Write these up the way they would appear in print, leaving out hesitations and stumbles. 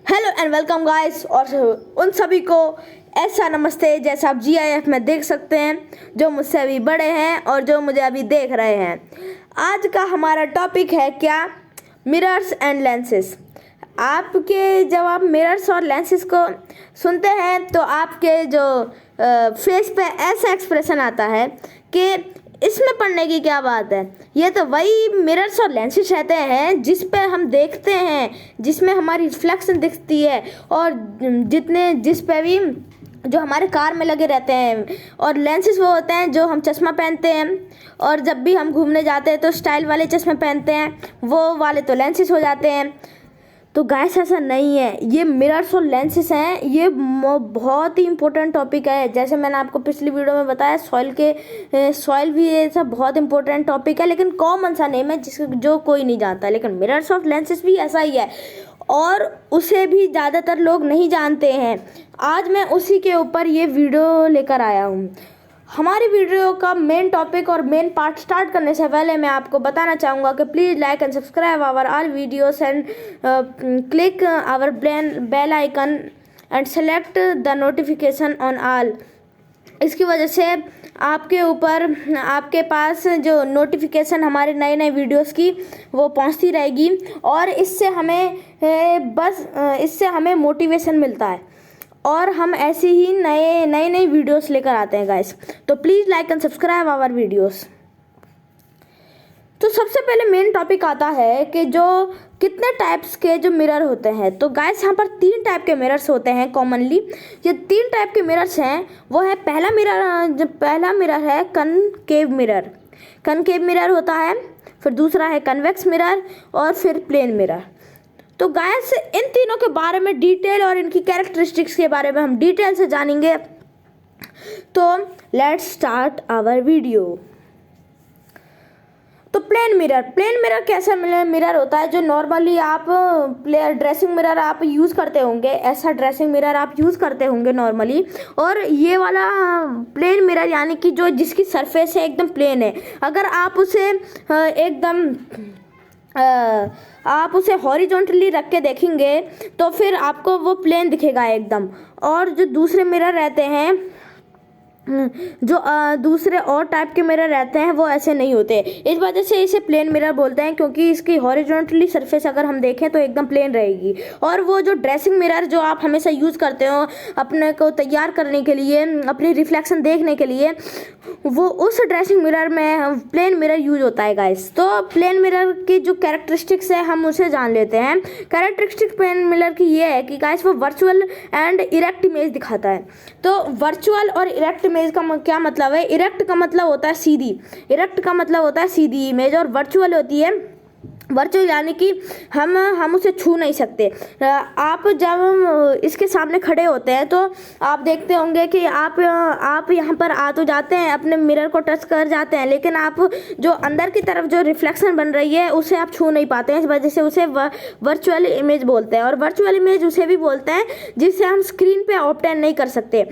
Hello and welcome guys. और उन सभी को ऐसा नमस्ते जैसा आप GIF में देख सकते हैं, जो मुझसे अभी बड़े हैं और जो मुझे अभी देख रहे हैं। आज का हमारा टॉपिक है क्या, मिरर्स एंड लेंसेस। आपके जब आप मिरर्स और लेंसेस को सुनते हैं तो आपके जो फेस पे ऐसा एक्सप्रेशन आता है कि इसमें पढ़ने की क्या बात है। ये तो वही मिरर्स और लेंसेस रहते हैं जिस पे हम देखते हैं, जिसमें हमारी रिफ्लेक्शन दिखती है, और जिस पे भी जो हमारे कार में लगे रहते हैं। और लेंसेस वो होते हैं जो हम चश्मा पहनते हैं, और जब भी हम घूमने जाते हैं तो स्टाइल वाले चश्मे पहनते हैं, वो वाले तो लेंसेस हो जाते हैं। तो गाइस ऐसा नहीं है, ये मिरर्स और लेंसेस हैं, ये बहुत ही इंपॉर्टेंट टॉपिक है। जैसे मैंने आपको पिछली वीडियो में बताया, सॉइल भी ये सब बहुत इंपॉर्टेंट टॉपिक है, लेकिन कॉमन सा नेम है जो कोई नहीं जानता। लेकिन मिरर्स और लेंसेस भी ऐसा ही है, और उसे भी ज़्यादातर लोग नहीं जानते हैं। आज मैं उसी के ऊपर ये वीडियो लेकर आया हूँ। हमारी वीडियो का मेन टॉपिक और मेन पार्ट स्टार्ट करने से पहले मैं आपको बताना चाहूँगा कि please like and subscribe our all videos and click our bell icon and select the notification on all. इसकी वजह से आपके पास जो नोटिफिकेशन हमारे नए नए वीडियोस की वो पहुंचती रहेगी, और इससे हमें मोटिवेशन मिलता है, और हम ऐसे ही नए वीडियोस लेकर आते हैं गाइस। तो please like and subscribe our videos. तो सबसे पहले मेन टॉपिक आता है कि जो कितने टाइप्स के जो मिरर होते हैं। तो गाइस यहाँ पर 3 टाइप के मिरर्स होते हैं कॉमनली। ये 3 टाइप के मिरर्स हैं, वो है पहला मिरर है कनकेव मिरर। कनकेव मिरर होता है, फिर दूसरा है कन्वेक्स मिरर, और फिर प्लेन मिरर। तो गाइस इन तीनों के बारे में डिटेल और इनकी कैरेक्टरिस्टिक्स के बारे में हम डिटेल से जानेंगे। तो लेट्स स्टार्ट आवर वीडियो। तो प्लेन मिरर कैसा मिरर होता है, जो नॉर्मली आप ड्रेसिंग मिरर आप यूज़ करते होंगे, ऐसा ड्रेसिंग मिरर आप यूज़ करते होंगे नॉर्मली। और ये वाला प्लेन मिरर यानी कि जो जिसकी सरफेस है एकदम प्लेन है। अगर आप उसे हॉरिजॉन्टली रख के देखेंगे तो फिर आपको वो प्लेन दिखेगा एकदम। और जो दूसरे मिरर रहते हैं, जो दूसरे और टाइप के मिरर रहते हैं, वो ऐसे नहीं होते। इस वजह से इसे प्लेन मिरर बोलते हैं, क्योंकि इसकी हॉरिजॉन्टली सरफेस अगर हम देखें तो एकदम प्लेन रहेगी। और वो जो ड्रेसिंग मिरर जो आप हमेशा यूज़ करते हो अपने को तैयार करने के लिए, अपनी रिफ्लेक्शन देखने के लिए, वो उस ड्रेसिंग मिरर में प्लेन मिरर यूज होता है गाइस। तो प्लेन मिरर की जो कैरेक्टरिस्टिक्स है हम उसे जान लेते हैं। कैरेक्टरिस्टिक प्लेन मिरर की ये है कि गाइस वो वर्चुअल एंड इरेक्ट इमेज दिखाता है। तो वर्चुअल और इरेक्ट इमेज का क्या मतलब है? इरेक्ट का मतलब होता है सीधी इमेज, और वर्चुअल होती है वर्चुअल यानी कि हम उसे छू नहीं सकते। आप जब इसके सामने खड़े होते हैं तो आप देखते होंगे कि आप यहाँ पर आ तो जाते हैं, अपने मिरर को टच कर जाते हैं, लेकिन आप जो अंदर की तरफ जो रिफ्लेक्शन बन रही है उसे आप छू नहीं पाते हैं। इस वजह से उसे वर्चुअल इमेज बोलते हैं। और वर्चुअल इमेज उसे भी बोलते हैं जिसे हम स्क्रीन पे ऑब्टेन नहीं कर सकते,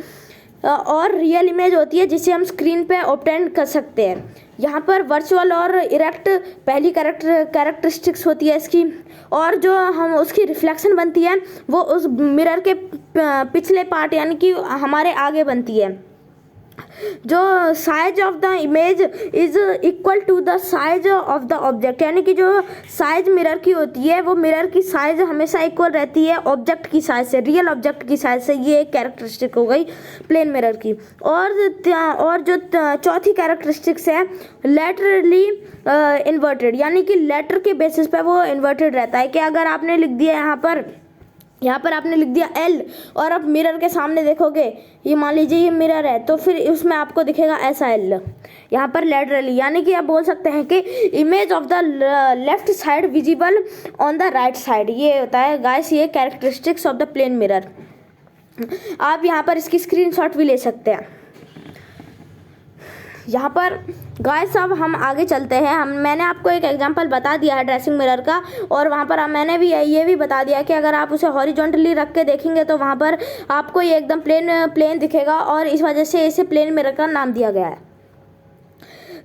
और रियल इमेज होती है जिसे हम स्क्रीन पे ऑब्टेन कर सकते हैं। यहाँ पर वर्चुअल और इरेक्ट पहली कैरेक्टरिस्टिक्स होती है इसकी, और जो हम उसकी रिफ्लेक्शन बनती है वो उस मिरर के पिछले पार्ट यानी कि हमारे आगे बनती है। जो size of the image is equal to the size of the object, यानी कि जो साइज मिरर की होती है वो मिरर की साइज हमेशा इक्वल रहती है ऑब्जेक्ट की साइज से, रियल ऑब्जेक्ट की साइज से। ये एक कैरेक्टरिस्टिक हो गई प्लेन मिरर की। और जो चौथी कैरेक्टरिस्टिक्स है लेटरली इन्वर्टेड, यानी कि लेटर के बेसिस पे वो इन्वर्टेड रहता है। कि अगर आपने लिख दिया यहाँ पर आपने लिख दिया L, और अब मिरर के सामने देखोगे, ये मान लीजिए ये मिरर है, तो फिर उसमें आपको दिखेगा ऐसा L यहाँ पर लेटरली, यानी कि आप बोल सकते हैं कि image of the left side visible on the right side. ये होता है गाइस ये characteristics of the plane mirror. आप यहाँ पर इसकी स्क्रीनशॉट भी ले सकते हैं। यहाँ पर गाइस अब हम आगे चलते हैं। मैंने आपको एक एग्जांपल बता दिया है ड्रेसिंग मिरर का, और वहाँ पर मैंने भी ये भी बता दिया कि अगर आप उसे हॉरिजॉन्टली रख के देखेंगे तो वहाँ पर आपको ये एकदम प्लेन दिखेगा, और इस वजह से इसे प्लेन मिरर का नाम दिया गया है।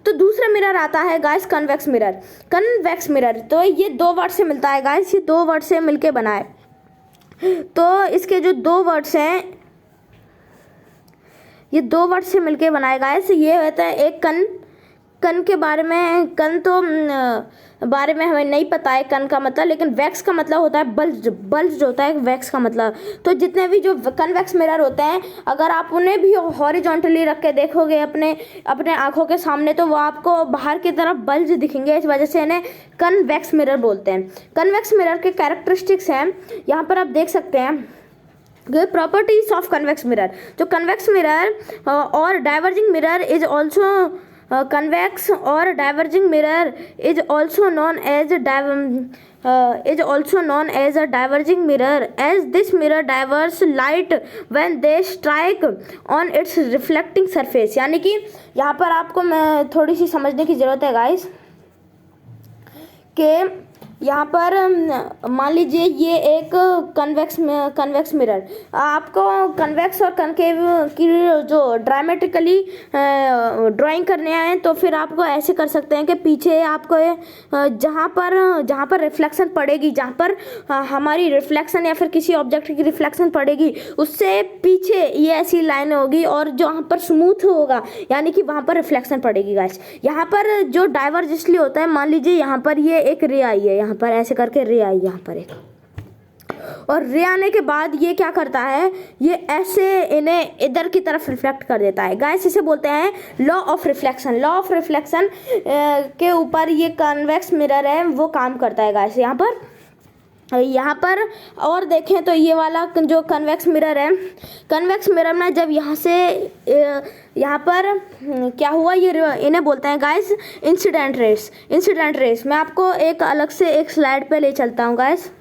तो दूसरा मिरर आता है गाइस कन्वेक्स मिरर। तो ये 2 वर्ड से मिलता है गाइस, ये 2 वर्ड से मिलके बना है। तो इसके जो दो वर्ड्स हैं, ये दो वर्ड से मिलके बनाए गए हैं। ये होता है एक कन के बारे में, कन तो बारे में हमें नहीं पता है कन का मतलब, लेकिन वैक्स का मतलब होता है बल्ज। बल्ज होता है वैक्स का मतलब। तो जितने भी जो कन्वेक्स मिरर होते हैं, अगर आप उन्हें भी हॉरिजॉन्टली रख के देखोगे अपने आंखों के सामने, तो वो आपको बाहर की तरफ बल्ज दिखेंगे। इस वजह से इन्हें कन्वेक्स मिरर बोलते हैं। कन्वेक्स मिरर के कैरेक्टरिस्टिक्स हैं, यहाँ पर आप देख सकते हैं। प्रॉपर्टीज ऑफ कन्वेक्स मिरर, जो कन्वेक्स मिरर और diverging mirror is also convex or diverging mirror is also known as a diverging mirror, as this mirror diverges light when they strike on its reflecting surface। यानी कि यहाँ पर आपको थोड़ी सी समझने की ज़रूरत है गाइस, कि यहाँ पर मान लीजिए ये एक कन्वेक्स मिरर, आपको कन्वेक्स और कनकेव की जो ड्रामेटिकली ड्राइंग करने आए, तो फिर आपको ऐसे कर सकते हैं कि पीछे आपको जहाँ पर रिफ्लेक्शन पड़ेगी, जहाँ पर हमारी रिफ्लेक्शन या फिर किसी ऑब्जेक्ट की रिफ्लेक्शन पड़ेगी, उससे पीछे ये ऐसी लाइन होगी, और जहाँ पर स्मूथ होगा यानी कि वहाँ पर रिफ्लेक्शन पड़ेगी गाइस। यहाँ पर जो डाइवर्जेंटली होता है, मान लीजिए यहाँ पर ये एक रे आई है, यहाँ पर ऐसे करके रे आई यहाँ पर एक, और रे आने के बाद ये क्या करता है, ये ऐसे इन्हें इधर की तरफ रिफ्लेक्ट कर देता है गाइस। इसे बोलते हैं law of reflection. Law of reflection के ऊपर ये कन्वेक्स मिरर है वो काम करता है गाइस। यहाँ पर और देखें तो ये वाला जो कन्वेक्स मिरर है, कन्वेक्स मिरर में जब यहाँ से यहाँ पर क्या हुआ, ये इन्हें बोलते हैं guys incident rays. Incident rays मैं आपको एक अलग से एक स्लाइड पे ले चलता हूँ गाइस।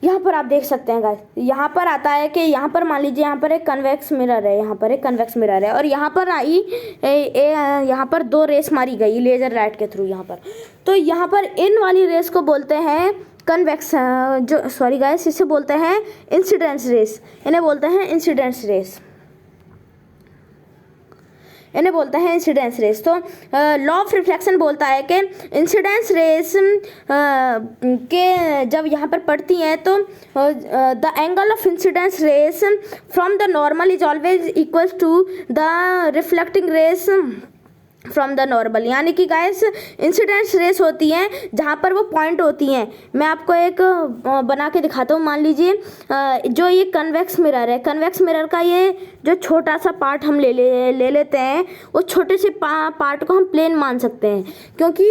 यहाँ पर आप देख सकते हैं गाइस, यहाँ पर आता है कि यहाँ पर मान लीजिए यहाँ पर एक कन्वेक्स मिरर है, यहाँ पर एक कन्वेक्स मिरर है, और यहाँ पर यहाँ पर दो रेस मारी गई लेज़र लाइट के थ्रू यहाँ पर। तो यहाँ पर इन वाली रेस को बोलते हैं कन्वेक्स, जो सॉरी गाइस, इसे बोलते हैं इंसिडेंस रेस। इन्हें बोलते हैं इंसिडेंस रेस, इन्हें बोलते हैं इंसिडेंस रेस। तो लॉ ऑफ रिफ्लेक्शन बोलता है कि इंसिडेंस रेस के जब यहाँ पर पड़ती हैं, तो the angle of incidence rays from the normal is always equals to the reflecting rays from the normal. यानी कि गाइस इंसिडेंस रेस होती हैं जहाँ पर वो पॉइंट होती हैं। मैं आपको एक बना के दिखाता हूँ। मान लीजिए जो ये कन्वेक्स मिरर है, कन्वेक्स मिरर का ये जो छोटा सा पार्ट हम ले लेते हैं, उस छोटे से पार्ट को हम प्लेन मान सकते हैं, क्योंकि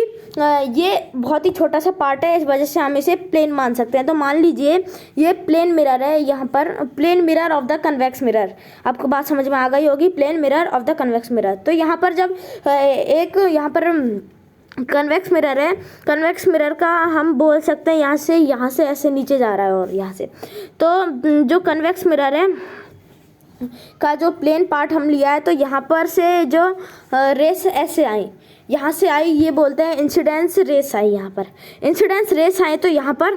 ये बहुत ही छोटा सा पार्ट है, इस वजह से हम इसे प्लेन मान सकते हैं। तो मान लीजिए ये प्लेन मिरर है, यहाँ पर plane mirror of the convex mirror. आपको बात समझ में आ गई होगी, plane mirror of the convex mirror. तो यहाँ पर जब एक यहाँ पर कन्वेक्स मिरर है, कन्वेक्स मिरर का हम बोल सकते हैं यहाँ से ऐसे नीचे जा रहा है, और यहाँ से तो जो कन्वेक्स मिरर है का जो प्लेन पार्ट हम लिया है, तो यहाँ पर से जो रेस ऐसे आई, यहाँ से आई, ये बोलते हैं इंसिडेंस रेस आई। यहाँ पर इंसिडेंस रेस आई, तो यहाँ पर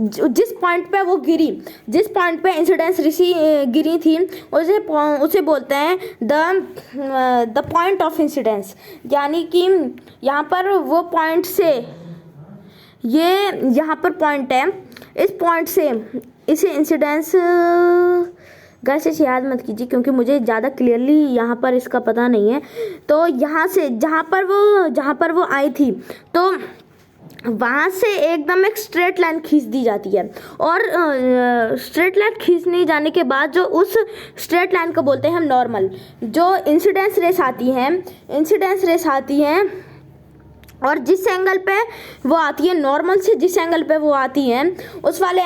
जिस पॉइंट पे वो गिरी, जिस पॉइंट पे इंसिडेंस गिरी थी, उसे बोलते हैं द पॉइंट ऑफ इंसिडेंस। यानी कि यहाँ पर वो पॉइंट से, ये यहाँ पर पॉइंट है, इस पॉइंट से इसे इंसिडेंस, गैस इसे याद मत कीजिए क्योंकि मुझे ज़्यादा क्लियरली यहाँ पर इसका पता नहीं है। तो यहाँ से जहाँ पर वो आई थी, तो वहाँ से एकदम एक स्ट्रेट लाइन खींच दी जाती है, और स्ट्रेट लाइन खींचने जाने के बाद जो उस स्ट्रेट लाइन को बोलते हैं हम नॉर्मल। जो इंसिडेंस रेस आती हैं और जिस एंगल पे वो आती है, नॉर्मल से जिस एंगल पे वो आती हैं, उस वाले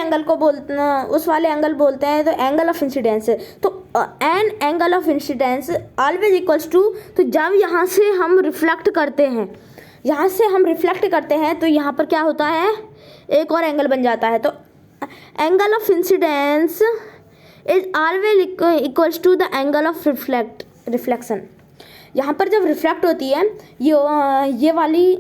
एंगल बोलते हैं तो एंगल ऑफ इंसिडेंस। तो an angle of incidence always equals to, तो जब यहाँ से हम रिफ्लेक्ट करते हैं, तो यहाँ पर क्या होता है, एक और एंगल बन जाता है। तो angle of incidence is always equals to the angle of reflection. यहाँ पर जब रिफ्लेक्ट होती है ये वाली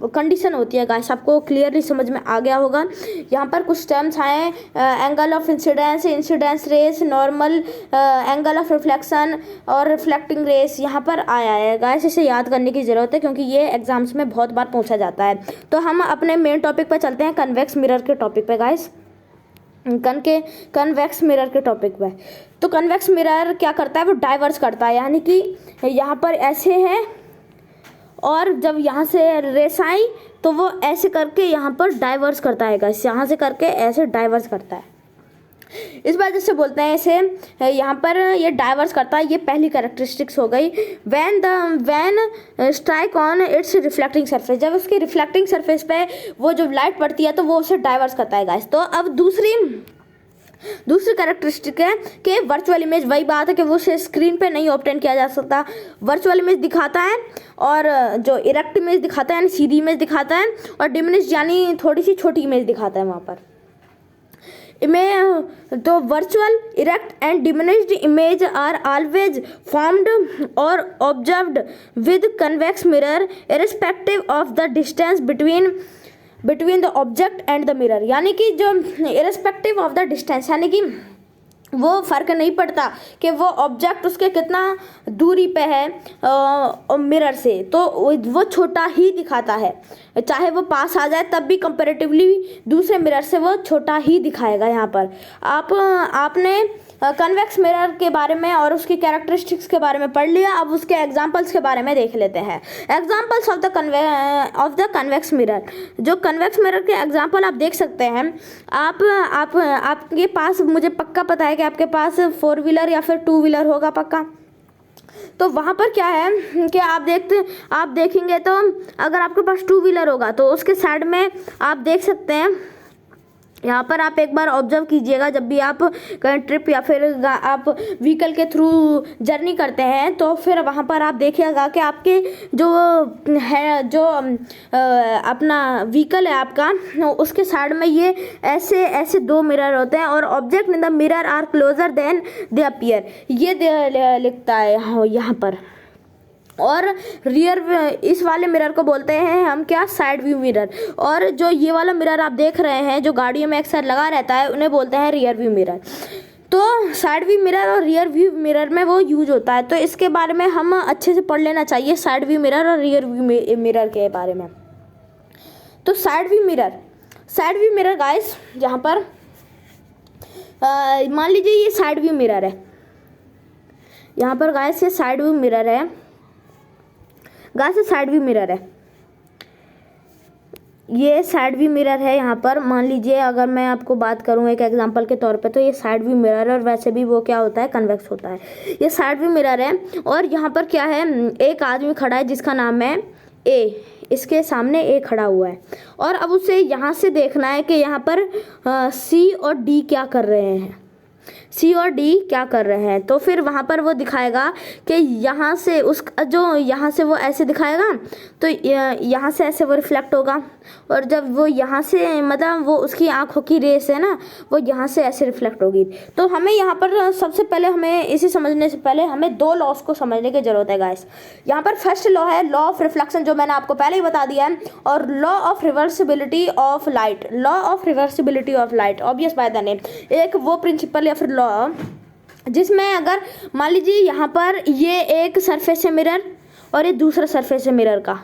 कंडीशन होती है गाइस, आपको क्लियरली समझ में आ गया होगा। यहाँ पर कुछ टर्म्स आए, angle of incidence, incidence rays, normal angle of reflection और रिफ्लेक्टिंग रेस यहाँ पर आया है गाइस। इसे याद करने की ज़रूरत है क्योंकि ये एग्जाम्स में बहुत बार पूछा जाता है। तो हम अपने मेन टॉपिक पर चलते हैं, कन्वेक्स मिरर के टॉपिक पे गाइस। कन्वेक्स मिरर के टॉपिक पे, तो कन्वेक्स मिरर क्या करता है, वो डाइवर्स करता है, यानी कि यहाँ पर ऐसे है और जब यहाँ से रेस आई तो वो ऐसे करके यहाँ पर डाइवर्स करता है गाइस, यहाँ से करके ऐसे डाइवर्स करता है। इस वजह से बोलते हैं इसे, यहाँ पर ये डाइवर्स करता है, ये पहली कैरेक्टरिस्टिक्स हो गई। When strike on it's reflecting surface, जब उसकी रिफ्लेक्टिंग सरफेस पे वो जो लाइट पड़ती है तो वो उसे डाइवर्स करता है गाइस। तो अब दूसरी कैरेक्टरिस्टिक है कि वर्चुअल इमेज, वही बात है कि वो उसे स्क्रीन पे नहीं ऑब्टेन किया जा सकता, वर्चुअल इमेज दिखाता है, और जो इरेक्ट इमेज दिखाता है यानी सीधी इमेज दिखाता है, और डिमिनिश यानी थोड़ी सी छोटी इमेज दिखाता है वहाँ पर। तो virtual, erect and diminished image are always formed और observed with convex mirror irrespective of the distance between the object and the mirror, यानी कि जो इररिस्पेक्टिव ऑफ द डिस्टेंस, यानी कि वो फ़र्क नहीं पड़ता कि वो ऑब्जेक्ट उसके कितना दूरी पे है मिरर से, तो वो छोटा ही दिखाता है, चाहे वो पास आ जाए तब भी कंपैरेटिवली दूसरे मिरर से वो छोटा ही दिखाएगा। यहाँ पर आपने कन्वेक्स मिरर के बारे में और उसकी कैरेक्टरिस्टिक्स के बारे में पढ़ लिया। अब उसके एग्जांपल्स के बारे में देख लेते हैं। Examples of the convex mirror, जो कन्वेक्स मिरर के एग्जांपल आप देख सकते हैं। आपके पास, मुझे पक्का पता है कि आपके पास 4 व्हीलर या फिर 2 व्हीलर होगा पक्का। तो वहाँ पर क्या है कि आप देखेंगे तो अगर आपके पास 2 व्हीलर होगा तो उसके साइड में आप देख सकते हैं, यहाँ पर आप एक बार ऑब्जर्व कीजिएगा, जब भी आप कहीं ट्रिप या फिर आप व्हीकल के थ्रू जर्नी करते हैं तो फिर वहाँ पर आप देखिएगा कि आपके जो अपना व्हीकल है आपका, उसके साइड में ये ऐसे 2 मिरर होते हैं, और object in the mirror are closer than they appear, ये लिखता है यहाँ पर। और रियर, इस वाले मिरर को बोलते हैं हम क्या, साइड व्यू मिरर। और जो ये वाला मिरर आप देख रहे हैं जो गाड़ियों में अक्सर लगा रहता है, उन्हें बोलते हैं रियर व्यू मिरर। तो साइड व्यू मिरर और रियर व्यू मिरर में वो यूज होता है, तो इसके बारे में हम अच्छे से पढ़ लेना चाहिए, साइड व्यू मिरर और रियर व्यू मिरर के बारे में। तो साइड व्यू मिरर गाइस, यहाँ पर मान लीजिए ये साइड व्यू मिरर है, यहाँ पर गाइस ये साइड व्यू मिरर है गाइस, ये साइड व्यू मिरर है, ये साइड व्यू मिरर है। यहाँ पर मान लीजिए अगर मैं आपको बात करूँ एक एग्जांपल के तौर पे, तो ये साइड व्यू मिरर है, और वैसे भी वो क्या होता है, कन्वेक्स होता है। ये साइड व्यू मिरर है, और यहाँ पर क्या है, एक आदमी खड़ा है जिसका नाम है ए, इसके सामने ए खड़ा हुआ है, और अब उसे यहाँ से देखना है कि यहाँ पर सी और डी क्या कर रहे हैं, सी और डी क्या कर रहे हैं। तो फिर वहाँ पर वो दिखाएगा कि यहाँ से यहाँ से वो ऐसे दिखाएगा, तो यहाँ से ऐसे वो रिफ्लेक्ट होगा, और जब वो यहाँ से, मतलब वो उसकी आंखों की रेस है ना, वो यहाँ से ऐसे रिफ्लेक्ट होगी। तो हमें यहाँ पर सबसे पहले, हमें इसे समझने से पहले हमें 2 लॉस को समझने की जरूरत है गाइस। यहाँ पर फर्स्ट लॉ है लॉ ऑफ रिफ्लेक्शन, जो मैंने आपको पहले ही बता दिया है, और law of reversibility of light. Law of reversibility of light, obvious by the name, एक वो प्रिंसिपल या फिर लॉ जिसमें अगर मान लीजिए यहाँ पर ये एक सरफेस है मिरर और ये दूसरा सरफेस है मिरर का,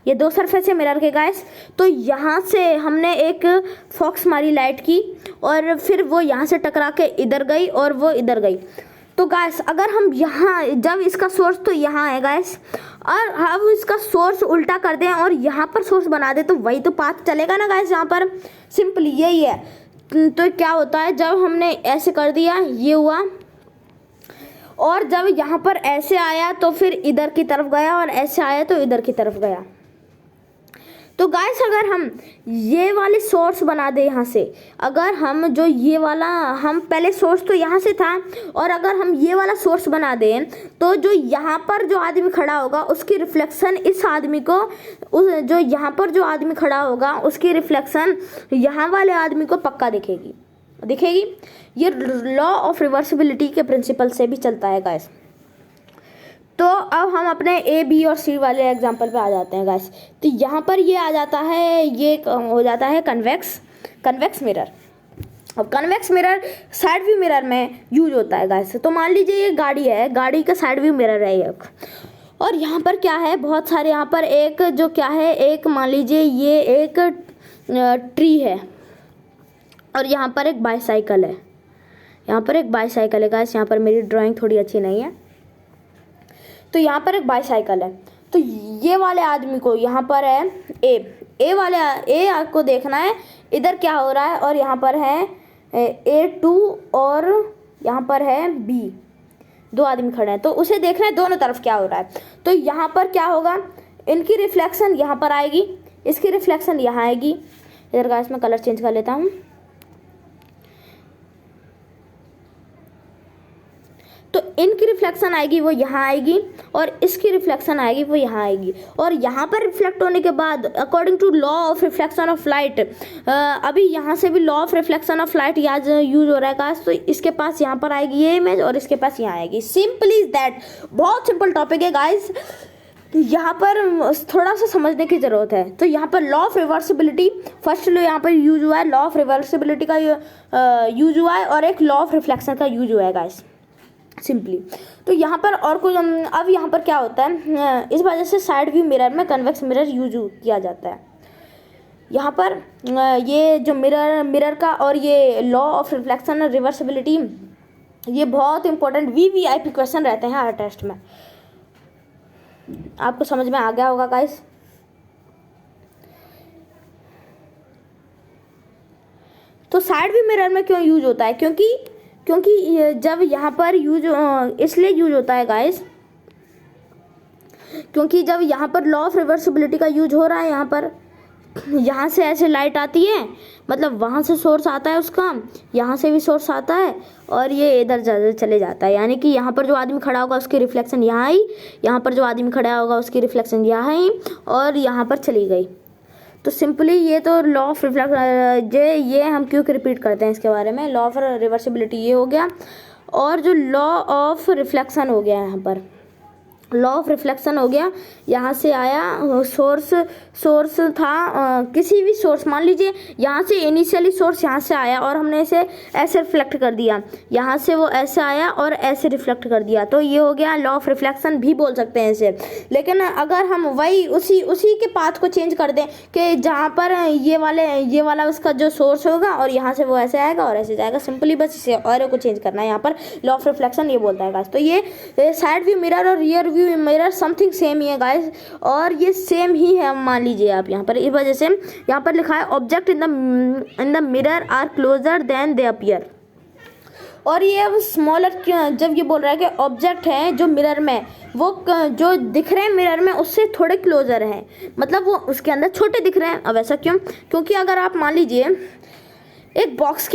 ये 2 सरफेस है मिरर के गाइस। तो यहाँ से हमने एक फॉक्स मारी लाइट की, और फिर वो यहाँ से टकरा के इधर गई और वो इधर गई। तो गाइस अगर हम यहाँ, जब इसका सोर्स तो यहाँ है गाइस, और हम इसका सोर्स उल्टा कर दें और यहाँ पर सोर्स बना दें, तो वही तो पाथ चलेगा ना गाइस। यहाँ पर सिंपली यही है। तो क्या होता है, जब हमने ऐसे कर दिया ये हुआ, और जब यहाँ पर ऐसे आया तो फिर इधर की तरफ गया, और ऐसे आया तो इधर की तरफ गया। तो गाइस अगर हम ये वाले सोर्स बना दे यहाँ से, अगर हम जो ये वाला, हम पहले सोर्स तो यहाँ से था, और अगर हम ये वाला सोर्स बना दें, तो जो यहाँ पर जो आदमी खड़ा होगा उसकी रिफ्लेक्शन इस आदमी को, जो यहाँ पर जो आदमी खड़ा होगा उसकी रिफ्लेक्शन यहाँ वाले आदमी को पक्का दिखेगी। ये लॉ ऑफ रिवर्सिबिलिटी के प्रिंसिपल से भी चलता है गाइस। तो अब हम अपने ए बी और सी वाले एग्जांपल पे आ जाते हैं गाइस। तो यहाँ पर ये आ जाता है, ये हो जाता है कन्वेक्स मिरर। अब convex mirror side view mirror में यूज होता है गाइस। तो मान लीजिए ये गाड़ी है, गाड़ी का साइड व्यू मिरर है ये, और यहाँ पर क्या है, बहुत सारे यहाँ पर एक जो क्या है, एक मान लीजिए ये एक ट्री है और यहाँ पर एक बाईसाइकिल है, यहाँ पर एक बाईसाइकिल है गाइस। यहाँ पर मेरी ड्राइंग थोड़ी अच्छी नहीं है, तो यहाँ पर एक बाईसाइकिल है। तो ये वाले आदमी को यहाँ पर है ए वाले ए को देखना है इधर क्या हो रहा है, और यहाँ पर है A2 और यहाँ पर है B, दो आदमी खड़े हैं, तो उसे देखना है दोनों तरफ क्या हो रहा है। तो यहाँ पर क्या होगा, इनकी रिफ्लेक्शन यहाँ पर आएगी, इसकी रिफ्लेक्शन यहाँ आएगी। इधर का इसमें कलर चेंज कर लेता हूँ। तो इनकी रिफ्लेक्शन आएगी वो यहाँ आएगी, और इसकी रिफ्लेक्शन आएगी वो यहाँ आएगी, और यहाँ पर रिफ्लेक्ट होने के बाद according to law of reflection of light, अभी यहाँ से भी law of reflection of light use हो रहा है गाइस। तो इसके पास यहाँ पर आएगी ये इमेज और इसके पास यहाँ आएगी। सिंपल इज दैट, बहुत सिंपल टॉपिक है गाइस, यहाँ पर थोड़ा सा समझने की ज़रूरत है। तो यहाँ पर लॉ ऑफ रिवर्सिबिलिटी फर्स्ट लो यहाँ पर यूज हुआ है, लॉ ऑफ रिवर्सिबिलिटी का यूज हुआ है, और एक लॉ ऑफ रिफ्लेक्शन का यूज हुआ है गाइस सिंपली। तो यहाँ पर और कुछ, अब यहाँ पर क्या होता है, इस वजह से साइड व्यू मिरर में कन्वेक्स मिरर यूज किया जाता है। यहाँ पर ये जो मिरर का और ये लॉ ऑफ रिफ्लेक्शन और रिवर्सिबिलिटी, ये बहुत इंपॉर्टेंट VVIP क्वेश्चन रहते हैं हर टेस्ट में। आपको समझ में आ गया होगा गाइस। तो साइड व्यू मिरर में क्यों यूज होता है, क्योंकि जब यहाँ पर इसलिए यूज होता है गाइस, क्योंकि जब यहाँ पर लॉ ऑफ रिवर्सिबिलिटी का यूज हो रहा है, यहाँ से ऐसे लाइट आती है, मतलब वहाँ से सोर्स आता है उसका, यहाँ से भी सोर्स आता है, और ये इधर चले जाता है। यानी कि यहाँ पर जो आदमी खड़ा होगा उसकी रिफ्लेक्शन यहाँ आई, यहाँ पर जो आदमी खड़ा होगा उसकी रिफ्लेक्शन यहाँ आई, और यहाँ पर चली गई। तो सिंपली ये तो लॉ ऑफ रिफ्लेक्शन, ये हम क्यों रिपीट करते हैं इसके बारे में। लॉ ऑफ रिवर्सिबिलिटी ये हो गया, और जो लॉ ऑफ रिफ्लेक्शन हो गया, यहाँ पर लॉ ऑफ रिफ्लेक्शन हो गया, यहाँ से आया सोर्स था, किसी भी सोर्स, मान लीजिए यहाँ से इनिशियली सोर्स यहाँ से आया और हमने इसे ऐसे रिफ्लेक्ट कर दिया, यहाँ से वो ऐसे आया और ऐसे रिफ्लेक्ट कर दिया, तो ये हो गया लॉ ऑफ रिफ्लेक्शन भी बोल सकते हैं इसे। लेकिन अगर हम वही उसी के पाथ को चेंज कर दें कि जहाँ पर ये वाला उसका जो सोर्स होगा और यहाँ से वो ऐसे आएगा और ऐसे जाएगा, सिंपली बस इसे और को चेंज करना है, यहाँ पर लॉ ऑफ रिफ्लेक्शन ये बोलता है गाइस। तो ये साइड व्यू मिरर और रियर मिरर समथिंग सेम ही है गाइस, और ये सेम ही है। मान लीजिए आप यहाँ पर, इस वजह से यहाँ पर लिखा है object in the mirror are closer than they appear, और ये अब स्मॉलर, जब ये बोल रहा है कि ऑब्जेक्ट है जो मिरर में, वो जो दिख रहे हैं मिरर में उससे थोड़े क्लोजर हैं, मतलब वो उसके अंदर छोटे दिख रहे हैं। अब ऐसा क्यों, क्योंकि अगर आप मान लीजिए एक बॉक्स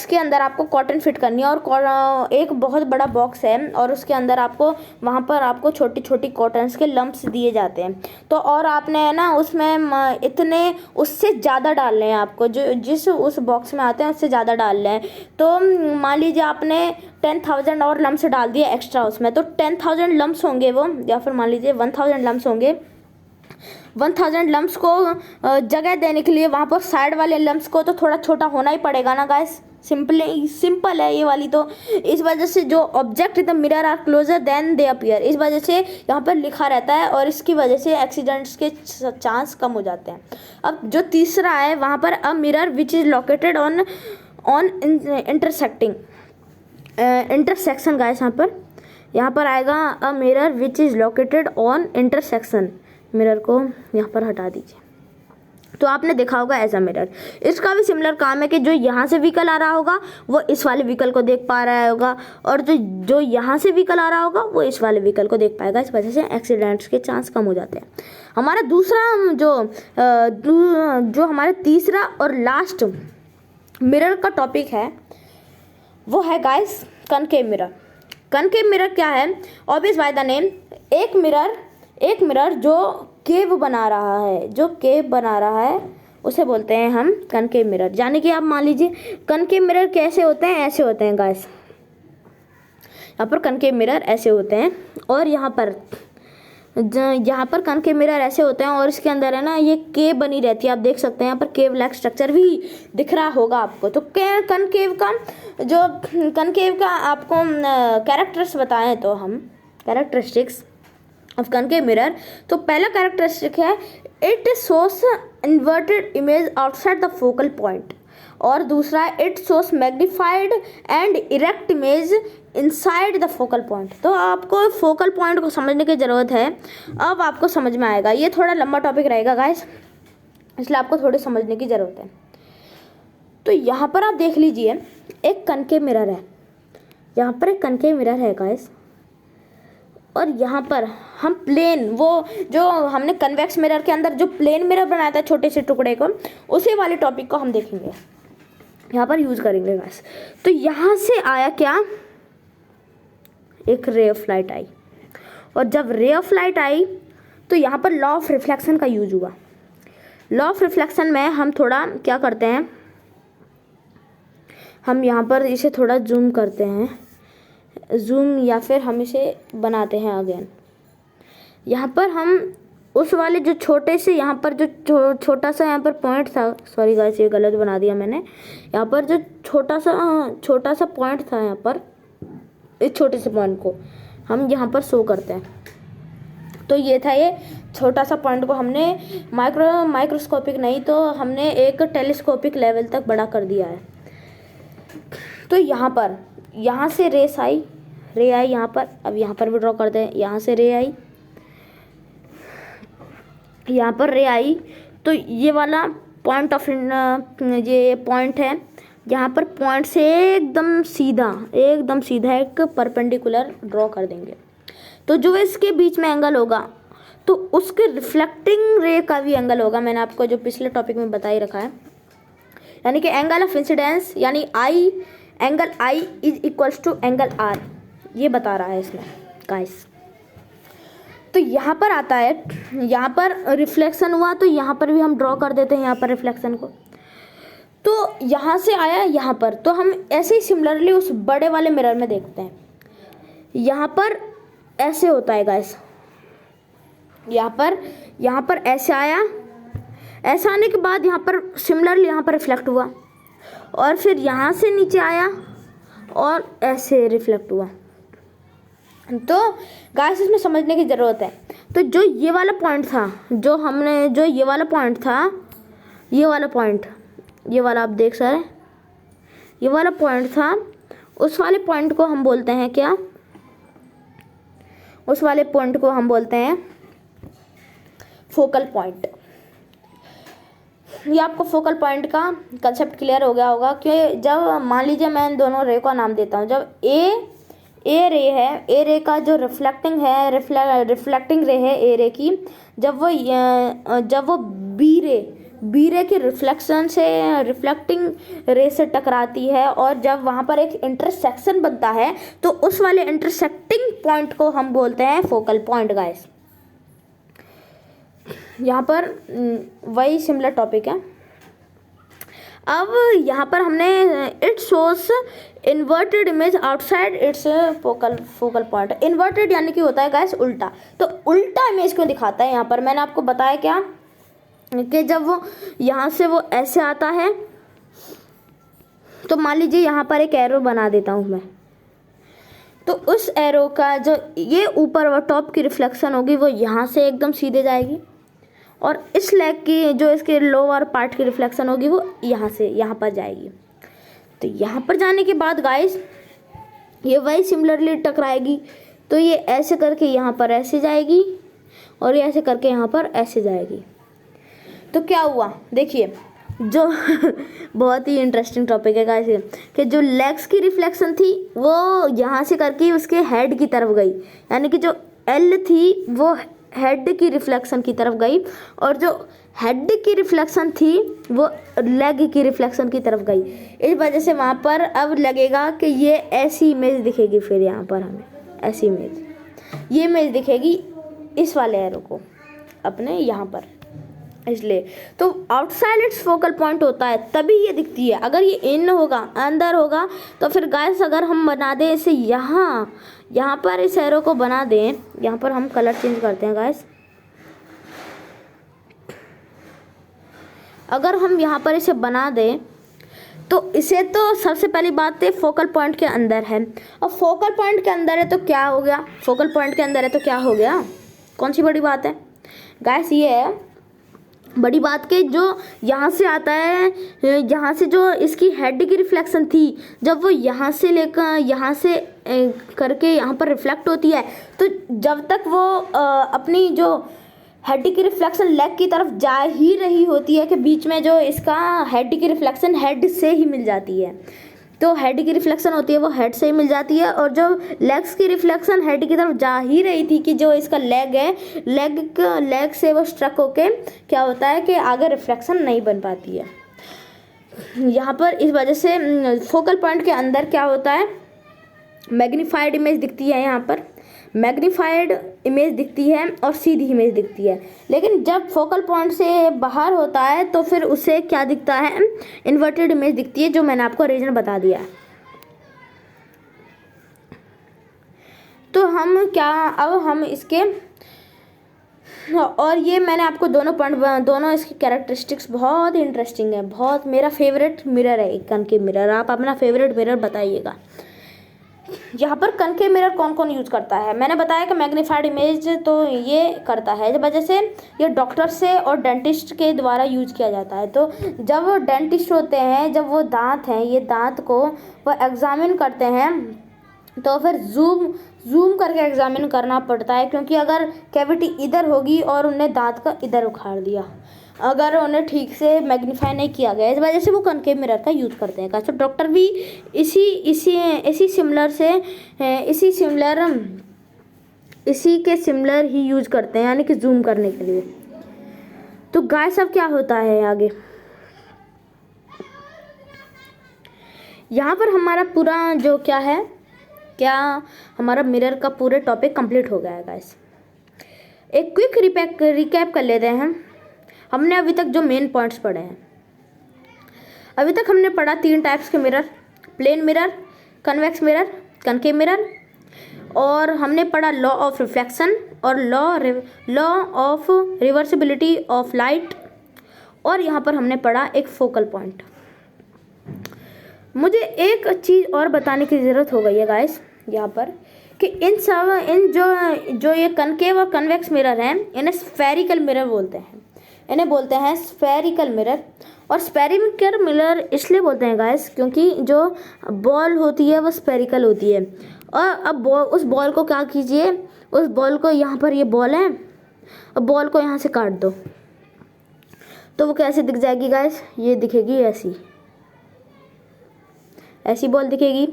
के अंदर आपको कॉटन फिट करनी है, और एक बहुत बड़ा बॉक्स है और उसके अंदर वहाँ पर आपको छोटी छोटी कॉटन्स के लम्प्स दिए जाते हैं, तो और आपने है ना उसमें इतने उससे ज़्यादा डालने हैं आपको, जो जिस उस बॉक्स में आते हैं उससे ज़्यादा डालने हैं। तो मान लीजिए आपने 10,000 और लम्प्स डाल दिए एक्स्ट्रा उसमें, तो 10,000 लम्प्स होंगे वो, या फिर मान लीजिए 1,000 लम्प्स होंगे। 1,000 लम्प्स को जगह देने के लिए वहाँ पर साइड वाले लम्प्स को तो थोड़ा छोटा होना ही पड़ेगा ना गाइस। सिंपल है ये वाली। तो इस वजह से जो object in the mirror are closer than they appear, इस वजह से यहाँ पर लिखा रहता है, और इसकी वजह से एक्सीडेंट्स के चांस कम हो जाते हैं। अब जो तीसरा है वहाँ पर a mirror which is located on intersection guys, यहाँ पर आएगा a mirror which is located on intersection. Mirror को यहाँ पर हटा दीजिए, तो आपने देखा होगा एज अ मिरर। इसका भी सिमिलर काम है कि जो यहाँ से व्हीकल आ रहा होगा वो इस वाले व्हीकल को देख पा रहा होगा, और जो यहाँ से व्हीकल आ रहा होगा वो इस वाले व्हीकल को देख पाएगा। इस वजह से एक्सीडेंट्स के चांस कम हो जाते हैं। हमारा दूसरा जो हमारा तीसरा और लास्ट मिरर का टॉपिक है वो है guys concave mirror. Concave mirror क्या है? ऑब्वियस बाय द नेम, एक मिरर जो केव बना रहा है उसे बोलते हैं हम कनकेव मिरर। यानी कि आप मान लीजिए कनकेव मिरर कैसे होते हैं, ऐसे होते हैं गाइस। यहाँ पर कनकेव मिरर ऐसे होते हैं, और यहाँ पर कनकेव मिरर ऐसे होते हैं और इसके अंदर है ना ये केव बनी रहती है। आप देख सकते हैं यहाँ पर केव लाइक स्ट्रक्चर भी दिख रहा होगा आपको। तो कनकेव का आपको कैरेक्टर्स बताएं तो हम कैरेक्टरिस्टिक्स ऑफ कनकेव मिरर, तो पहला कैरेक्टरिस्टिक है it shows inverted image outside the focal point, और दूसरा it shows magnified and erect image inside the focal point. तो आपको फोकल पॉइंट को समझने की ज़रूरत है, अब आपको समझ में आएगा। ये थोड़ा लंबा टॉपिक रहेगा गाइस, इसलिए आपको थोड़ी समझने की ज़रूरत है। तो यहाँ पर आप देख लीजिए एक कनकेव मिरर है, यहाँ पर एक कनकेव मिरर है गाइस, और यहाँ पर हम प्लेन, वो जो हमने कन्वेक्स मिरर के अंदर जो प्लेन मिरर बनाया था छोटे से टुकड़े को, उसी वाले टॉपिक को हम देखेंगे, यहाँ पर यूज करेंगे गाइस। तो यहाँ से आया क्या, एक रे ऑफ लाइट आई, और जब रे ऑफ लाइट आई तो यहाँ पर लॉ ऑफ रिफ्लेक्शन का यूज हुआ। लॉ ऑफ रिफ्लेक्शन में हम थोड़ा क्या करते हैं, हम यहाँ पर इसे थोड़ा जूम करते हैं, जूम या फिर हम इसे बनाते हैं अगेन। यहाँ पर हम उस वाले जो छोटे से यहाँ पर जो छोटा सा यहाँ पर पॉइंट था, सॉरी गाइस ये गलत बना दिया मैंने, यहाँ पर जो छोटा सा पॉइंट था, यहाँ पर इस छोटे से पॉइंट को हम यहाँ पर शो करते हैं। तो ये था, ये छोटा सा पॉइंट को हमने माइक्रोस्कोपिक नहीं तो हमने एक टेलीस्कोपिक लेवल तक बड़ा कर दिया है। तो यहाँ से रे आई यहाँ पर, अब यहाँ पर भी ड्रॉ करते हैं, यहाँ से रे आई, यहाँ पर रे आई, तो ये वाला पॉइंट ऑफ ये पॉइंट है, यहाँ पर पॉइंट से एकदम सीधा एक परपेंडिकुलर ड्रॉ कर देंगे। तो जो इसके बीच में एंगल होगा तो उसके रिफ्लेक्टिंग रे का भी एंगल होगा, मैंने आपको जो पिछले टॉपिक में बता ही रखा है, यानी कि एंगल ऑफ इंसिडेंस यानी angle I is equals to angle R, ये बता रहा है इसमें गाइस। तो यहाँ पर आता है, यहाँ पर रिफ्लेक्शन हुआ तो यहाँ पर भी हम ड्रॉ कर देते हैं यहाँ पर रिफ्लेक्शन को। तो यहाँ से आया यहाँ पर, तो हम ऐसे ही सिमिलरली उस बड़े वाले मिरर में देखते हैं, यहाँ पर ऐसे होता है गाइस, यहाँ पर ऐसे आया, ऐसा आने के बाद यहाँ पर सिमिलरली यहाँ पर रिफ्लेक्ट हुआ, और फिर यहाँ से नीचे आया और ऐसे रिफ्लेक्ट हुआ। तो गाइस इसमें समझने की ज़रूरत है। तो जो ये वाला पॉइंट था, ये वाला पॉइंट ये वाला आप देख सकते हैं, ये वाला पॉइंट था, उस वाले पॉइंट को हम बोलते हैं क्या, उस वाले पॉइंट को हम बोलते हैं फोकल पॉइंट। ये आपको फोकल पॉइंट का कंसेप्ट क्लियर हो गया होगा कि जब मान लीजिए मैं इन दोनों रे का नाम देता हूँ, जब ए रे है, ए रे का जो रिफ्लेक्टिंग रे है ए रे की, जब वो बी रे के रिफ्लेक्टिंग रे से टकराती है, और जब वहाँ पर एक इंटरसेक्शन बनता है तो उस वाले इंटरसेक्टिंग पॉइंट को हम बोलते हैं फोकल पॉइंट गाइस। यहाँ पर वही सिमिलर टॉपिक है। अब यहाँ पर हमने it shows inverted image outside it's focal point. Inverted यानी कि होता है गाइस उल्टा, तो उल्टा इमेज क्यों दिखाता है यहाँ पर, मैंने आपको बताया क्या कि जब वो यहाँ से वो ऐसे आता है, तो मान लीजिए यहाँ पर एक एरो बना देता हूँ मैं, तो उस एरो का जो ये ऊपर वो टॉप की रिफ्लेक्शन होगी वो यहाँ से एकदम सीधे जाएगी, और इस लेग की जो इसके लोअर पार्ट की रिफ्लेक्शन होगी वो यहाँ से यहाँ पर जाएगी। तो यहाँ पर जाने के बाद गाइस ये वही सिमिलरली टकराएगी, तो ये ऐसे करके यहाँ पर ऐसे जाएगी और ये ऐसे करके यहाँ पर ऐसे जाएगी। तो क्या हुआ देखिए, जो बहुत ही इंटरेस्टिंग टॉपिक है गाइस कि जो लेग्स की रिफ्लेक्शन थी वो यहाँ से करके उसके हेड की तरफ गई, यानी कि जो एल थी वो हेड की रिफ्लेक्शन की तरफ गई, और जो हेड की रिफ्लेक्शन थी वो लेग की रिफ्लेक्शन की तरफ गई। इस वजह से वहाँ पर अब लगेगा कि ये ऐसी इमेज दिखेगी, फिर यहाँ पर हमें ऐसी इमेज, ये इमेज दिखेगी इस वाले एरो को अपने यहाँ पर, इसलिए तो आउटसाइड इट्स फोकल पॉइंट होता है तभी ये दिखती है। अगर ये इन होगा, अंदर होगा, तो फिर गाइस अगर हम बना दें इसे यहाँ यहाँ पर इस एरो को बना दें, यहाँ पर हम कलर चेंज करते हैं गाइस। अगर हम यहाँ पर इसे बना दें तो इसे तो सबसे पहली बात है फोकल पॉइंट के अंदर है, और फोकल पॉइंट के अंदर है तो क्या हो गया, फोकल पॉइंट के अंदर है तो क्या हो गया, कौन सी बड़ी बात है गाइस। ये है बड़ी बात के जो यहाँ से आता है, यहाँ से जो इसकी हेड की रिफ्लेक्शन थी, जब वो यहाँ से लेकर यहाँ से करके यहाँ पर रिफ्लेक्ट होती है, तो जब तक वो अपनी जो हेड की रिफ्लेक्शन लेग की तरफ जा ही रही होती है कि बीच में जो इसका हेड की रिफ्लेक्शन हेड से ही मिल जाती है, तो हेड की रिफ्लेक्शन होती है वो हेड से ही मिल जाती है, और जो लेग्स की रिफ्लेक्शन हेड की तरफ जा ही रही थी कि जो इसका लेग है, लेग से वो स्ट्रक होके क्या होता है कि आगे रिफ्लेक्शन नहीं बन पाती है। यहाँ पर इस वजह से फोकल पॉइंट के अंदर क्या होता है, मैग्नीफाइड इमेज दिखती है, यहाँ पर मैग्नीफाइड इमेज दिखती है और सीधी इमेज दिखती है। लेकिन जब फोकल पॉइंट से बाहर होता है तो फिर उसे क्या दिखता है, इन्वर्टेड इमेज दिखती है, जो मैंने आपको रीजन बता दिया है। तो हम क्या, अब हम इसके, और ये मैंने आपको दोनों इसकी कैरेक्टरिस्टिक्स बहुत इंटरेस्टिंग है, बहुत मेरा फेवरेट मिरर है एक कनकेव मिरर। आप अपना फेवरेट मिरर बताइएगा। यहाँ पर कनकेव मिरर कौन कौन यूज़ करता है, मैंने बताया कि मैग्नीफाइड इमेज तो ये करता है, जब वजह से ये डॉक्टर से और डेंटिस्ट के द्वारा यूज किया जाता है। तो जब डेंटिस्ट होते हैं, जब वो दांत हैं, ये दांत को वो एग्जामिन करते हैं, तो फिर जूम करके एग्जामिन करना पड़ता है, क्योंकि अगर कैविटी इधर होगी और उन्हें दांत का इधर उखाड़ दिया, अगर उन्हें ठीक से मैग्नीफाई नहीं किया गया, इस वजह से वो कनकेव मिरर का यूज़ करते हैं। तो डॉक्टर भी इसी के सिमिलर ही यूज करते हैं, यानी कि जूम करने के लिए। तो गाइस अब क्या होता है आगे, यहाँ पर हमारा पूरा जो क्या है, क्या हमारा मिरर का पूरे टॉपिक कंप्लीट हो गया है गाइस। एक क्विक रिकैप कर लेते हैं। हमने अभी तक जो मेन पॉइंट्स पढ़े हैं, अभी तक हमने पढ़ा 3 टाइप्स के mirror, plane mirror, convex mirror, concave mirror, और हमने पढ़ा लॉ ऑफ रिफ्लेक्शन और law of reversibility of light, और यहाँ पर हमने पढ़ा एक फोकल पॉइंट। मुझे एक चीज़ और बताने की ज़रूरत हो गई है गाइस यहाँ पर, कि इन जो ये कनकेव और कन्वेक्स मिरर हैं, इन्हें स्फेरिकल मिरर बोलते हैं, इन्हें बोलते हैं स्फेरिकल मिरर। और स्फेरिकल मिरर इसलिए बोलते हैं गाइस क्योंकि जो बॉल होती है वो स्फेरिकल होती है। और अब उस बॉल को क्या कीजिए, उस बॉल को, यहाँ पर ये बॉल है, अब बॉल को यहाँ से काट दो तो वो कैसे दिख जाएगी गाइस, ये दिखेगी ऐसी बॉल दिखेगी।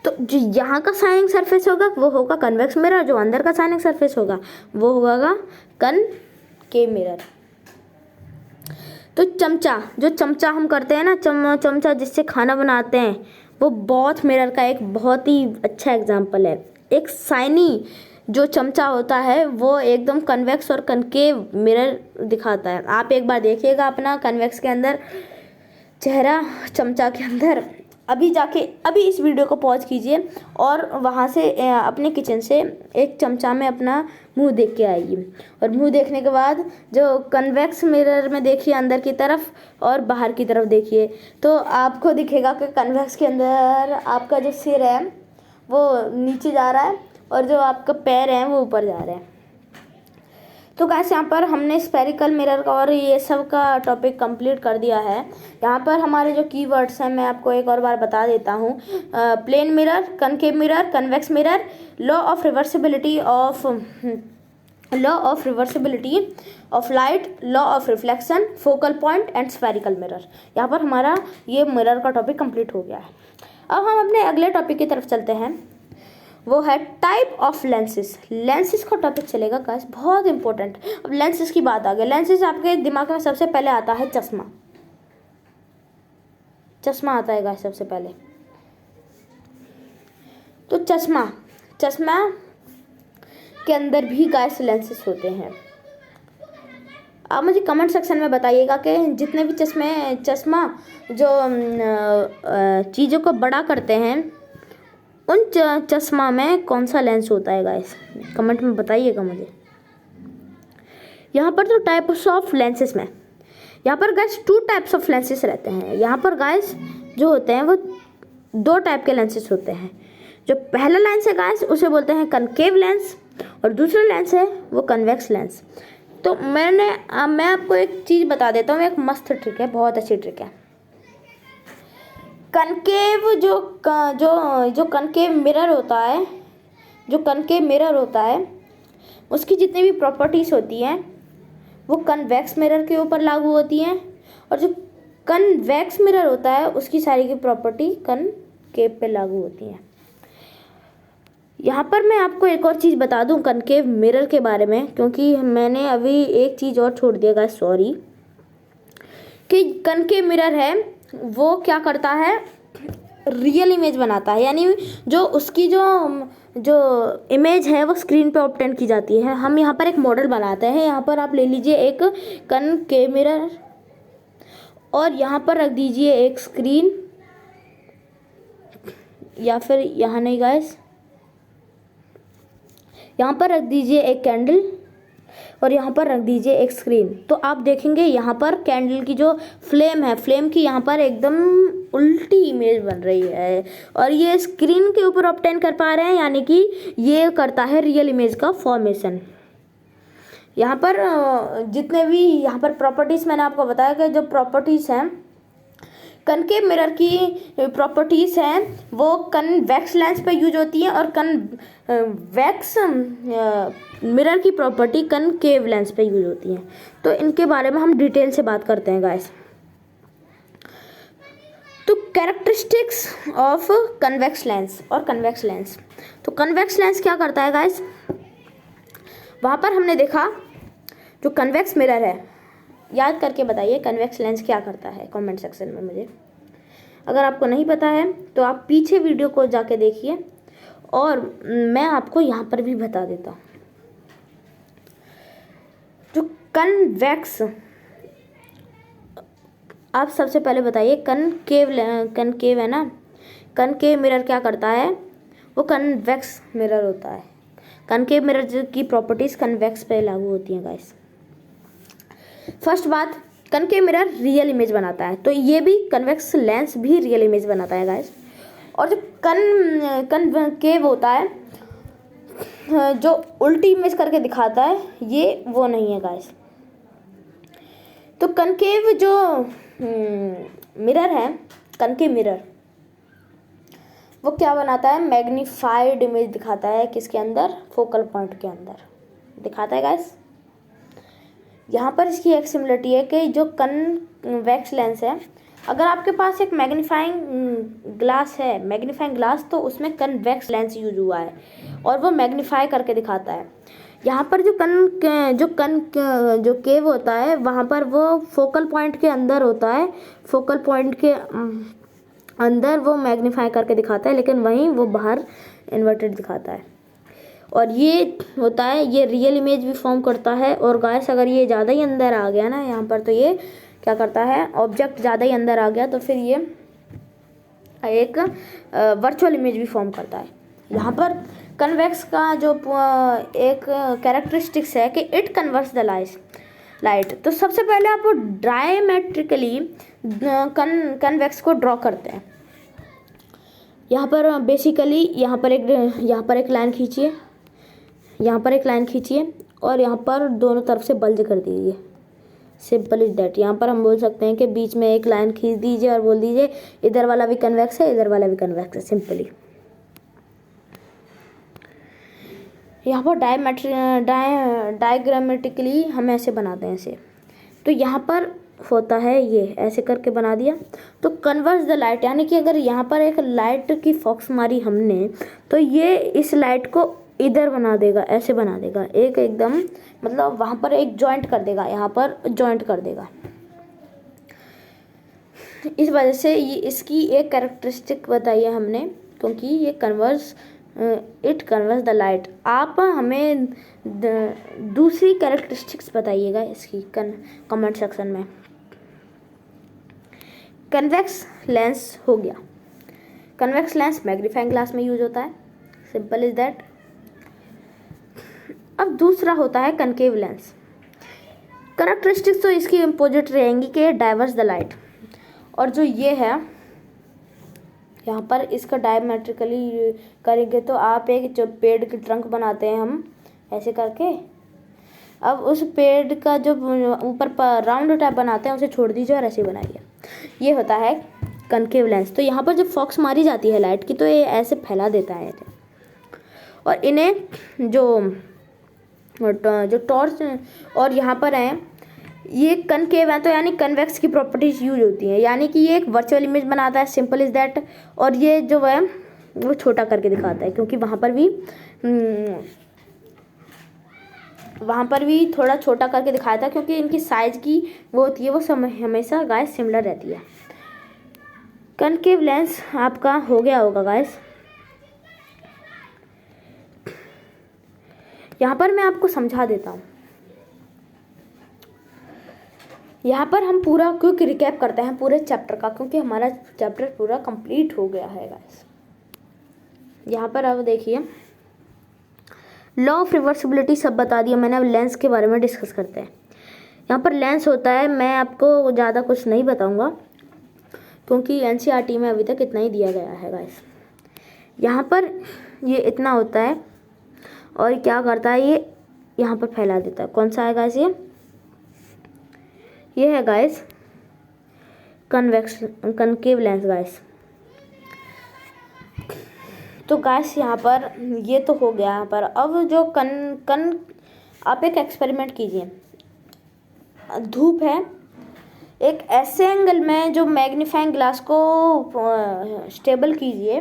तो जो यहाँ का शाइनिंग सरफेस होगा वो होगा कन्वेक्स मिरर, जो अंदर का शाइनिंग सरफेस होगा वो होगा कनकेव मिरर। तो जो चमचा हम करते हैं ना, चमचा जिससे खाना बनाते हैं, वो बॉथ मिरर का एक बहुत ही अच्छा एग्जाम्पल है। एक शाइनी जो चमचा होता है वो एकदम कन्वेक्स और कनकेव मिरर दिखाता है। आप एक बार देखिएगा अपना कन्वेक्स के अंदर चेहरा, चमचा के अंदर। अभी इस वीडियो को पॉज कीजिए और वहाँ से अपने किचन से एक चमचा में अपना मुंह देख के आइए, और मुंह देखने के बाद जो कन्वेक्स मिरर में देखिए अंदर की तरफ और बाहर की तरफ देखिए, तो आपको दिखेगा कि कन्वेक्स के अंदर आपका जो सिर है वो नीचे जा रहा है और जो आपका पैर है वो ऊपर जा रहे हैं। तो गाइस यहाँ पर हमने स्फेरिकल मिरर का और ये सब का टॉपिक कंप्लीट कर दिया है। यहाँ पर हमारे जो कीवर्ड्स हैं मैं आपको एक और बार बता देता हूँ। Plane mirror, concave mirror, convex mirror, law of reversibility of light, law of reflection, focal point and spherical mirror. यहाँ पर हमारा ये मिरर का टॉपिक कंप्लीट हो गया है। अब हम अपने अगले टॉपिक की तरफ चलते हैं, वो है टाइप ऑफ लेंसेज। लेंसेज का टॉपिक चलेगा गाइस, बहुत इंपॉर्टेंट। अब लेंसेज की बात आ गई, लेंसेज आपके दिमाग में सबसे पहले आता है चश्मा। चश्मा आता है गाइस सबसे पहले। तो चश्मा के अंदर भी गाइस लेंसेज होते हैं। आप मुझे कमेंट सेक्शन में बताइएगा कि जितने भी चश्मा जो चीज़ों को बड़ा करते हैं उन चश्मा में कौन सा लेंस होता है गाइस, कमेंट में बताइएगा मुझे। यहाँ पर तो टाइप्स ऑफ लेंसेस में, यहाँ पर गाइस 2 टाइप्स ऑफ लेंसेस रहते हैं। यहाँ पर गाइस जो होते हैं वो 2 टाइप के लेंसेस होते हैं। जो पहला लेंस है गाइस उसे बोलते हैं कनकेव लेंस, और दूसरा लेंस है वो कन्वेक्स लेंस। तो मैं आपको एक चीज़ बता देता हूँ, एक मस्त ट्रिक है, बहुत अच्छी ट्रिक है। कनकेव जो कनकेव मिरर होता है, जो कनकेव मिरर होता है उसकी जितनी भी प्रॉपर्टीज़ होती हैं वो कन्वेक्स मिरर के ऊपर लागू होती हैं, और जो कन्वेक्स मिरर होता है उसकी सारी की प्रॉपर्टी कनकेव पे लागू होती हैं। यहाँ पर मैं आपको एक और चीज़ बता दूँ कनकेव मिरर के बारे में, क्योंकि मैंने अभी एक चीज़ और छोड़ दिया गाइस, सॉरी, कि कनकेव मिरर है वो क्या करता है, रियल इमेज बनाता है। यानी जो उसकी जो इमेज है वो स्क्रीन पे ऑब्टेन की जाती है। हम यहाँ पर एक मॉडल बनाते हैं। यहाँ पर आप ले लीजिए एक कनकेव मिरर और यहाँ पर रख दीजिए एक स्क्रीन, या फिर यहाँ नहीं गाइस, यहाँ पर रख दीजिए एक कैंडल और यहाँ पर रख दीजिए एक स्क्रीन। तो आप देखेंगे यहाँ पर कैंडल की जो फ्लेम है, फ्लेम की यहाँ पर एकदम उल्टी इमेज बन रही है, और ये स्क्रीन के ऊपर ऑब्टेन कर पा रहे हैं, यानी कि ये करता है रियल इमेज का फॉर्मेशन। यहाँ पर जितने भी यहाँ पर प्रॉपर्टीज़ मैंने आपको बताया कि जो प्रॉपर्टीज़ हैं कनकेव मिरर की प्रॉपर्टीज़ हैं वो कन्वेक्स लेंस पे यूज होती हैं, और कन्वेक्स मिरर की प्रॉपर्टी कनकेव लेंस पे यूज होती हैं। तो इनके बारे में हम डिटेल से बात करते हैं गाइस। तो कैरेक्टरिस्टिक्स ऑफ कन्वेक्स लेंस और कन्वेक्स लेंस। तो कन्वेक्स लेंस क्या करता है गाइस, वहाँ पर हमने देखा जो कन्वेक्स मिरर है, याद करके बताइए कन्वेक्स लेंस क्या करता है कमेंट सेक्शन में मुझे। अगर आपको नहीं पता है तो आप पीछे वीडियो को जाके देखिए, और मैं आपको यहाँ पर भी बता देता हूँ। जो कन्वेक्स, आप सबसे पहले बताइए कनकेव है ना, कनकेव मिरर क्या करता है, वो कन्वेक्स मिरर होता है। कनकेव मिरर की प्रॉपर्टीज़ कन्वेक्स पे लागू होती हैं गाइस। फर्स्ट बात, कनकेव मिरर रियल इमेज बनाता है, तो ये भी कन्वेक्स लेंस भी रियल इमेज बनाता है गाइस। और जो कनकेव होता है जो उल्टी इमेज करके दिखाता है, ये वो नहीं है गाइस। तो कनकेव जो मिरर है, कनकेव मिरर वो क्या बनाता है, मैग्नीफाइड इमेज दिखाता है, किसके अंदर, फोकल पॉइंट के अंदर दिखाता है गाइस। यहाँ पर इसकी एक सिमिलरिटी है कि जो कन्वेक्स लेंस है, अगर आपके पास एक मैग्नीफाइंग ग्लास है, मैग्नीफाइंग ग्लास, तो उसमें कन्वेक्स लेंस यूज हुआ है और वो मैग्नीफाई करके दिखाता है। यहाँ पर जो केव होता है वहाँ पर वो फोकल पॉइंट के अंदर होता है, फोकल पॉइंट के अंदर वो मैग्नीफाई करके दिखाता है, लेकिन वहीं वो बाहर इन्वर्टेड दिखाता है। और ये होता है, ये रियल इमेज भी फॉर्म करता है। और गाइस अगर ये ज़्यादा ही अंदर आ गया ना यहाँ पर, तो ये क्या करता है, ऑब्जेक्ट ज़्यादा ही अंदर आ गया तो फिर ये एक वर्चुअल इमेज भी फॉर्म करता है। यहाँ पर कन्वेक्स का जो एक कैरेक्टरिस्टिक्स है कि इट कन्वर्ट्स द लाइट। तो सबसे पहले आप डायमेट्रिकली कन्वेक्स को ड्रॉ करते हैं। यहाँ पर बेसिकली यहाँ पर एक लाइन खींचिए, यहाँ पर एक लाइन खींचिए और यहाँ पर दोनों तरफ से बल्ज कर दीजिए। Simple is that. यहाँ पर हम बोल सकते हैं कि बीच में एक लाइन खींच दीजिए और बोल दीजिए इधर वाला भी कन्वेक्स है, इधर वाला भी कन्वेक्स है, सिंपली। यहाँ पर डायग्रामेटिकली हम ऐसे बनाते हैं ऐसे। तो यहाँ पर होता है ये ऐसे करके बना दिया, तो कन्वर्स द लाइट, यानी कि अगर यहाँ पर एक लाइट की फॉक्स मारी हमने तो ये इस लाइट को इधर बना देगा, ऐसे बना देगा, एक एकदम मतलब वहाँ पर एक जॉइंट कर देगा, यहाँ पर जॉइंट कर देगा। इस वजह से ये इसकी एक कैरेक्टरिस्टिक बताई है हमने, क्योंकि ये इट कन्वर्स द लाइट। आप हमें दूसरी कैरेक्टरिस्टिक्स बताइएगा इसकी कमेंट सेक्शन में। कन्वेक्स लेंस हो गया। कन्वेक्स लेंस मैग्नीफाइंग ग्लास में यूज होता है, सिंपल इज दैट। अब दूसरा होता है कनकेव लेंस। कैरेक्टरिस्टिक्स तो इसकी अपोजिट रहेंगी कि डाइवर्स द लाइट, और जो ये है यहाँ पर इसका डायमेट्रिकली करेंगे तो आप एक जो पेड़ की ट्रंक बनाते हैं हम ऐसे करके, अब उस पेड़ का जो ऊपर राउंड टाइप बनाते हैं उसे छोड़ दीजिए और ऐसे बनाइए। ये होता है कनकेव लेंस। तो यहाँ पर जब फॉक्स मारी जाती है लाइट की तो ये ऐसे फैला देता है, और इन्हें जो टॉर्च और यहाँ पर है ये कनकेव है तो यानी कन्वेक्स की प्रॉपर्टीज यूज होती हैं, यानी कि ये एक वर्चुअल इमेज बनाता है, सिंपल इज दैट। और ये जो है वो छोटा करके दिखाता है, क्योंकि वहाँ पर भी थोड़ा छोटा करके दिखाया था, क्योंकि इनकी साइज की वो होती है वो हमेशा गाइस सिमिलर रहती है। कनकेव लेंस आपका हो गया होगा गाइस। यहाँ पर मैं आपको समझा देता हूँ। यहाँ पर हम पूरा क्विक रिकैप करते हैं पूरे चैप्टर का, क्योंकि हमारा चैप्टर पूरा कंप्लीट हो गया है गाइस। यहाँ पर अब देखिए लॉ ऑफ रिवर्सिबिलिटी सब बता दिया मैंने। अब लेंस के बारे में डिस्कस करते हैं। यहाँ पर लेंस होता है, मैं आपको ज़्यादा कुछ नहीं बताऊँगा क्योंकि एनसीईआरटी में अभी तक इतना ही दिया गया है गाइस। यहाँ पर ये इतना होता है और क्या करता है ये यहाँ पर फैला देता है। कौन सा है गाइस ये है गाइस कनकेव लेंस गाइस। तो गाइस यहाँ पर ये तो हो गया। यहाँ पर अब जो आप एक एक्सपेरिमेंट कीजिए। धूप है, एक ऐसे एंगल में जो मैग्नीफाइंग ग्लास को स्टेबल कीजिए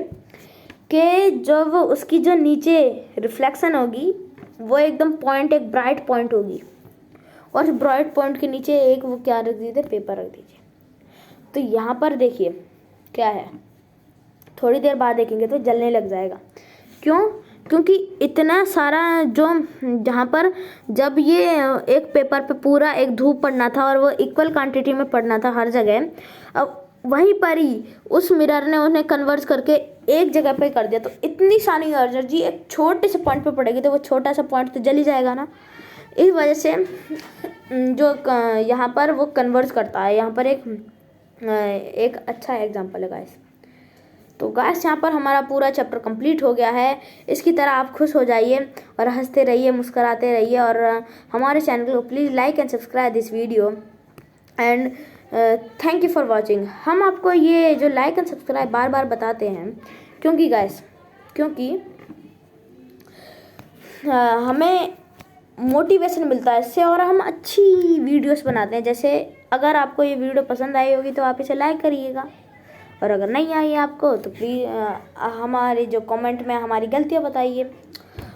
कि जब उसकी जो नीचे रिफ्लेक्शन होगी वो एकदम पॉइंट, एक ब्राइट पॉइंट होगी, और ब्राइट पॉइंट के नीचे एक वो क्या रख दीजिए, पेपर रख दीजिए। तो यहाँ पर देखिए क्या है, थोड़ी देर बाद देखेंगे तो जलने लग जाएगा। क्यों? क्योंकि इतना सारा जो जहाँ पर जब ये एक पेपर पे पूरा एक धूप पड़ना था और वो इक्वल क्वांटिटी में पड़ना था हर जगह, अब वहीं पर ही उस मिरर ने उन्हें कन्वर्ट करके एक जगह पे कर दिया। तो इतनी सारी एनर्जी एक छोटे से पॉइंट पे पड़ेगी तो वो छोटा सा पॉइंट तो जल ही जाएगा ना। इस वजह से जो यहाँ पर वो कन्वर्ट करता है। यहाँ पर एक अच्छा एग्जांपल है गाइस। तो गाइस यहाँ पर हमारा पूरा चैप्टर कंप्लीट हो गया है। इसकी तरह आप खुश हो जाइए और हंसते रहिए, मुस्कुराते रहिए, और हमारे चैनल को please like and subscribe this video and thank you for watching. हम आपको ये जो लाइक एंड सब्सक्राइब बार बार बताते हैं क्योंकि गाइस हमें मोटिवेशन मिलता है इससे, और हम अच्छी वीडियोस बनाते हैं। जैसे अगर आपको ये वीडियो पसंद आई होगी तो आप इसे लाइक करिएगा, और अगर नहीं आई आपको तो प्लीज़ हमारे जो कमेंट में हमारी गलतियाँ बताइए,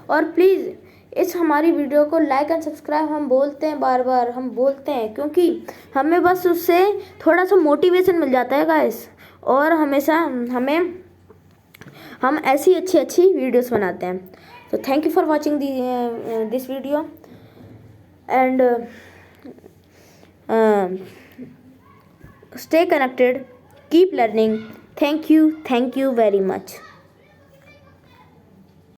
और प्लीज़ इस हमारी वीडियो को लाइक एंड सब्सक्राइब हम बोलते हैं, बार बार हम बोलते हैं क्योंकि हमें बस उससे थोड़ा सा मोटिवेशन मिल जाता है गाइस, और हमेशा हम ऐसी अच्छी वीडियोस बनाते हैं। तो thank you for watching this video and stay connected, keep learning. Thank you very much.